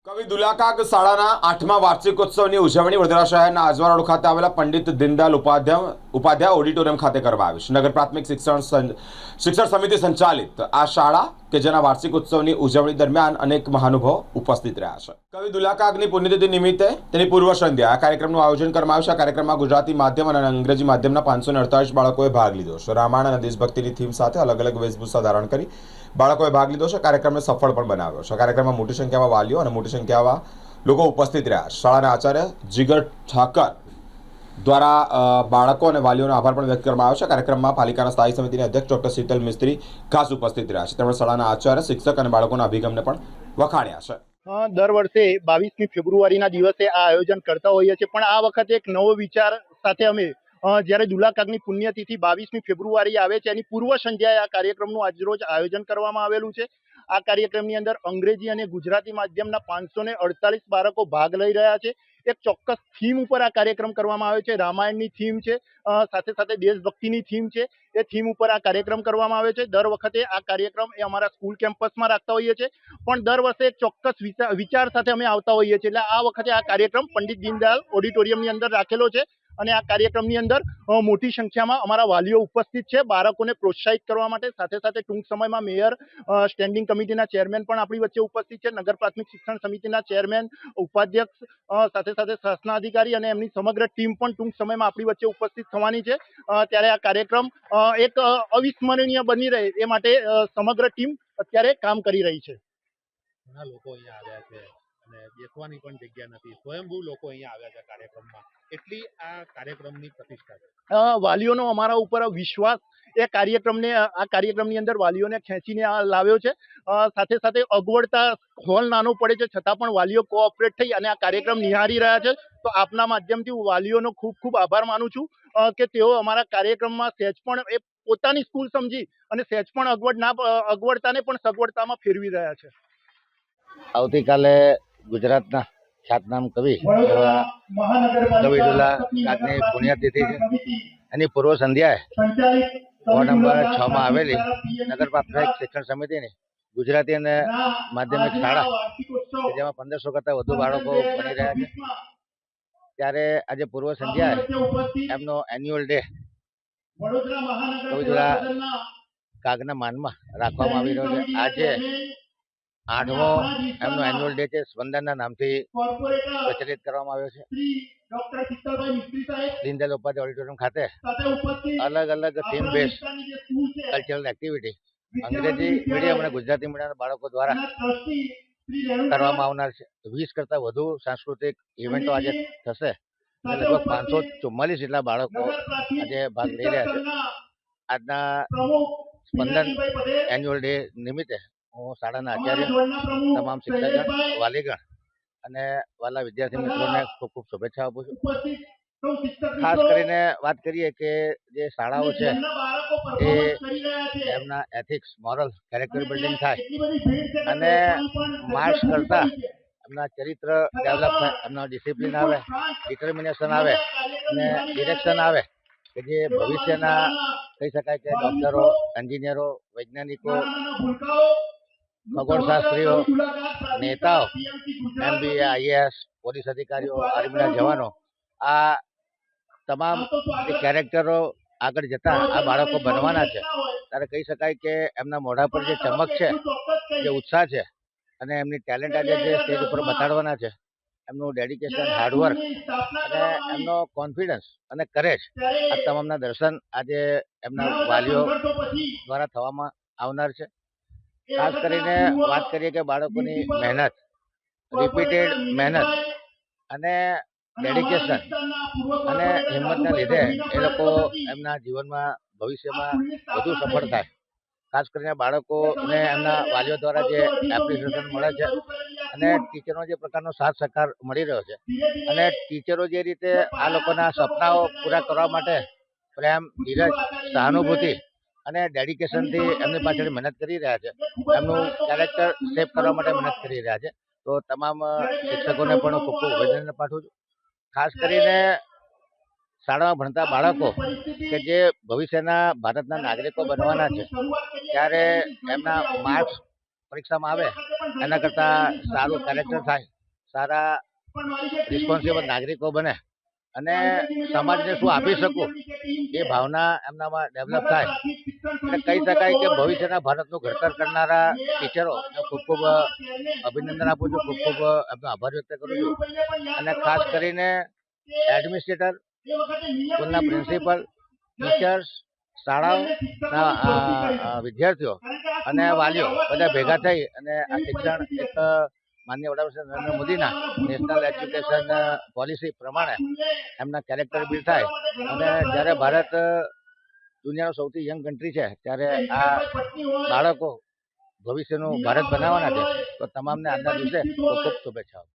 કવિ દુલાકાક શાળાના 8મા વાર્ષિકોત્સવની ઉજવણી વડોદરા શહેરના આજવા રોડ ખાતે આવેલા પંડિત દીનદયાળ ઉપાધ્યાય ઓડિટોરિયમ ખાતે કરવામાં આવી છે. નગર પ્રાથમિક શિક્ષણ સમિતિ સંચાલિત આ શાળા કે જેના વાર્ષિકોત્સવની ઉજવણી દરમિયાન અનેક મહાનુભાવો ઉપસ્થિત રહ્યા છે. કવિ દુલાકાકની પુણ્યતિથિ નિમિત્તે તેની પૂર્વ સંધ્યા આ કાર્યક્રમનું આયોજન કરવામાં આવ્યું છે. આ કાર્યક્રમમાં ગુજરાતી માધ્યમ અને અંગ્રેજી માધ્યમના 548 બાળકોએ ભાગ લીધો છે. રામાયણ અને દેશભક્તિની થીમ સાથે અલગ અલગ વેશભૂષા ધારણ કરી બાળકોએ ભાગ લીધો છે. કાર્યક્રમને સફળ પણ બનાવ્યો છે. કાર્યક્રમમાં મોટી સંખ્યામાં વાલીઓ અને મોટી સંખ્યામાં લોકો ઉપસ્થિત રહ્યા. શાળાના આચાર્ય જીગર ઠાકર દ્વારા બાળકો અને વાલીઓનો આભાર પણ વ્યક્ત કરવામાં આવ્યો છે. કાર્યક્રમમાં પાલિકાના સ્થાયી સમિતિના અધ્યક્ષ ડોક્ટર શીતલ મિસ્ત્રી ખાસ ઉપસ્થિત રહ્યા છે. તેમણે શાળાના આચાર્ય, શિક્ષક અને બાળકોના અભિગમને પણ વખાણ્યા છે. દર વર્ષે 22મી ફેબ્રુઆરીના દિવસે આ આયોજન કરતા હોઈએ છીએ, પણ આ વખતે એક નવો વિચાર સાથે અમે જ્યારે દુલાકાકની પુણ્યતિથિ 22મી ફેબ્રુઆરી આવે છે એની પૂર્વ સંધ્યાએ આ કાર્યક્રમનું આજરોજ આયોજન કરવામાં આવેલું છે. આ કાર્યક્રમની અંદર અંગ્રેજી અને ગુજરાતી માધ્યમના 548 બાળકો ભાગ લઈ રહ્યા છે. એક ચોક્કસ થીમ ઉપર આ કાર્યક્રમ કરવામાં આવે છે. રામાયણની થીમ છે, સાથે સાથે દેશભક્તિની થીમ છે. એ થીમ ઉપર આ કાર્યક્રમ કરવામાં આવે છે. દર વખતે આ કાર્યક્રમ એ અમારા સ્કૂલ કેમ્પસમાં રાખતા હોઈએ છીએ, પણ દર વર્ષે એક ચોક્કસ વિચાર સાથે અમે આવતા હોઈએ છીએ. એટલે આ વખતે આ કાર્યક્રમ પંડિત દીનદયાળ ઓડિટોરિયમની અંદર રાખેલો છે અને આ કાર્યક્રમની અંદર મોટી સંખ્યામાં અમારા વાલીઓ ઉપસ્થિત છે બાળકોને પ્રોત્સાહિત કરવા માટે. સાથે સાથે ટૂંક સમયમાં મેયર, સ્ટેન્ડિંગ કમિટીના ચેરમેન પણ આપણી વચ્ચે ઉપસ્થિત છે. નગર પ્રાથમિક શિક્ષણ સમિતિના ચેરમેન, ઉપાધ્યક્ષ, સાથે સાથે શાસનાધિકારી અને એમની સમગ્ર ટીમ પણ ટૂંક સમયમાં આપણી વચ્ચે ઉપસ્થિત થવાની છે. ત્યારે આ કાર્યક્રમ એક અવિસ્મરણીય બની રહે એ માટે સમગ્ર ટીમ અત્યારે કામ કરી રહી છે. ઘણા લોકો અહીંયા આવ્યા છે અને બેસવાની પણ જગ્યા નથી. સ્વયંભૂ લોકો અહીંયા આવ્યા છે કાર્યક્રમમાં. એટલી આ કાર્યક્રમની પ્રતિષ્ઠા છે. વાલીઓનો અમારા ઉપર વિશ્વાસ આ કાર્યક્રમની અંદર વાલીઓને ખેંચીને લાવ્યો છે. સાથે સાથે અગવડતા, હોલ નાનો પડે છે છતાં પણ વાલીઓ કોઓપરેટ થઈ અને આ કાર્યક્રમ નિહાળી રહ્યા છે. તો આપના માધ્યમથી હું વાલીઓનો ખૂબ ખૂબ આભાર માનું છું કે તેઓ અમારા કાર્યક્રમમાં સહેજ પણ એ પોતાની સ્કૂલ સમજી અને સહેજ પણ અગવડતાને પણ સગવડતામાં ફેરવી રહ્યા છે. આવતીકાલે ગુજરાતના ખ્યાતનામ કવિ એવા કવિ દુલાકાકની પુણ્યતિથિ છે. એની પૂર્વ સંધ્યાએ વોર્ડ નંબર 6 માં આવેલી નગર પ્રાથમિક શિક્ષણ સમિતિની ગુજરાતી અને માધ્યમિક શાળા કે જેમાં 1500 કરતાં વધુ બાળકો ભણી રહ્યા છે, ત્યારે આજે પૂર્વ સંધ્યાએ એમનો એન્યુઅલ ડે કવિ દુલાકાકના માનમાં રાખવામાં આવી રહ્યો છે. આજે 8મો એમનો એન્યુઅલ ડે છે. સ્પંદનના નામથી પ્રચલિત કરવામાં આવ્યો છે. દીનદયાળ ઉપાધ્યાય ઓડિટોરિયમ ખાતે અલગ અલગ થીમ બેઝ કલ્ચરલ એક્ટિવિટી અંગ્રેજી મીડિયમ અને ગુજરાતી મીડિયમના બાળકો દ્વારા કરવામાં આવનાર છે. 20 કરતાં વધુ સાંસ્કૃતિક ઇવેન્ટો આજે થશે અને લગભગ 544 જેટલા બાળકો આજે ભાગ લઈ રહ્યા છે. આજના સ્પંદન એન્યુઅલ ડે નિમિત્તે હું શાળાના આચાર્ય, તમામ શિક્ષકગણ, વાલીગણ અને વાલા વિદ્યાર્થી મિત્રોને ખૂબ ખૂબ શુભેચ્છા આપું છું. ખાસ કરીને વાત કરીએ કે જે શાળાઓ છે એ એમના એથિક્સ, મોરલ, કેરેક્ટર બિલ્ડિંગ થાય અને માર્ક્સ કરતાં એમના ચરિત્ર ડેવલપ થાય, એમના ડિસિપ્લિન આવે, ડિટર્મિનેશન આવે અને ડિરેક્શન આવે કે જે ભવિષ્યના કહી શકાય કે ડૉક્ટરો, એન્જિનિયરો, વૈજ્ઞાનિકો, ખગોળશાસ્ત્રીઓ, નેતાઓ, MBA, IAS, પોલીસ અધિકારીઓ, આર્મીના જવાનો, આ તમામ જે કેરેક્ટરો આગળ જતા આ બાળકો બનવાના છે. ત્યારે કહી શકાય કે એમના મોઢા પર જે ચમક છે, જે ઉત્સાહ છે અને એમની ટેલેન્ટ આજે જે સ્ટેજ ઉપર બતાડવાના છે, એમનું ડેડિકેશન, હાર્ડવર્ક અને એમનો કોન્ફિડન્સ અને કરેજ, આ તમામના દર્શન આજે એમના વાલીઓ દ્વારા થવામાં આવનાર છે. ખાસ કરીને વાત કરીએ કે બાળકોની મહેનત, રિપીટેડ મહેનત અને ડેડિકેશન અને હિંમતના લીધે એ લોકો એમના જીવનમાં ભવિષ્યમાં વધુ સફળ થાય. ખાસ કરીને બાળકોને એમના વાલીઓ દ્વારા જે એપ્રિસિએશન મળે છે અને ટીચરનો જે પ્રકારનો સાથ સહકાર મળી રહ્યો છે અને ટીચરો જે રીતે આ લોકોના સપનાઓ પૂરા કરવા માટે પ્રેમ, ધીરજ, સહાનુભૂતિ અને ડેડિકેશનથી એમની પાછળ મહેનત કરી રહ્યા છે, એમનું કેરેક્ટર શેપ કરવા માટે મહેનત કરી રહ્યા છે. તો તમામ શિક્ષકોને પણ ખૂબ ખૂબ અભિનંદન પાઠવું છું. ખાસ કરીને શાળામાં ભણતા બાળકો કે જે ભવિષ્યના ભારતના નાગરિકો બનવાના છે, ત્યારે એમના માર્ક્સ પરીક્ષામાં આવે એના કરતાં સારું કેરેક્ટર થાય, સારા રિસ્પોન્સિબલ નાગરિકો બને અને સમાજને શું આપી શકું એ ભાવના એમનામાં ડેવલપ થાય. એટલે કહી શકાય કે ભવિષ્યના ભારતનું ઘડતર કરનારા ટીચરો ખૂબ ખૂબ અભિનંદન આપું છું, ખૂબ ખૂબ એમનો આભાર વ્યક્ત કરું છું. અને ખાસ કરીને એડમિનિસ્ટ્રેટર, સ્કૂલના પ્રિન્સિપલ, ટીચર્સ, શાળાઓના વિદ્યાર્થીઓ અને વાલીઓ બધા ભેગા થઈ અને આ શિક્ષણ એક માનનીય વડાપ્રધાન નરેન્દ્ર મોદીના નેશનલ એજ્યુકેશન પોલિસી પ્રમાણે એમના કેરેક્ટર બિલ્ડ થાય. અને જ્યારે ભારત દુનિયાનો સૌથી યંગ કન્ટ્રી છે ત્યારે આ બાળકો ભવિષ્યનું ભારત બનાવવાના છે. તો તમામને આજના દિવસે ખૂબ ખૂબ શુભેચ્છાઓ.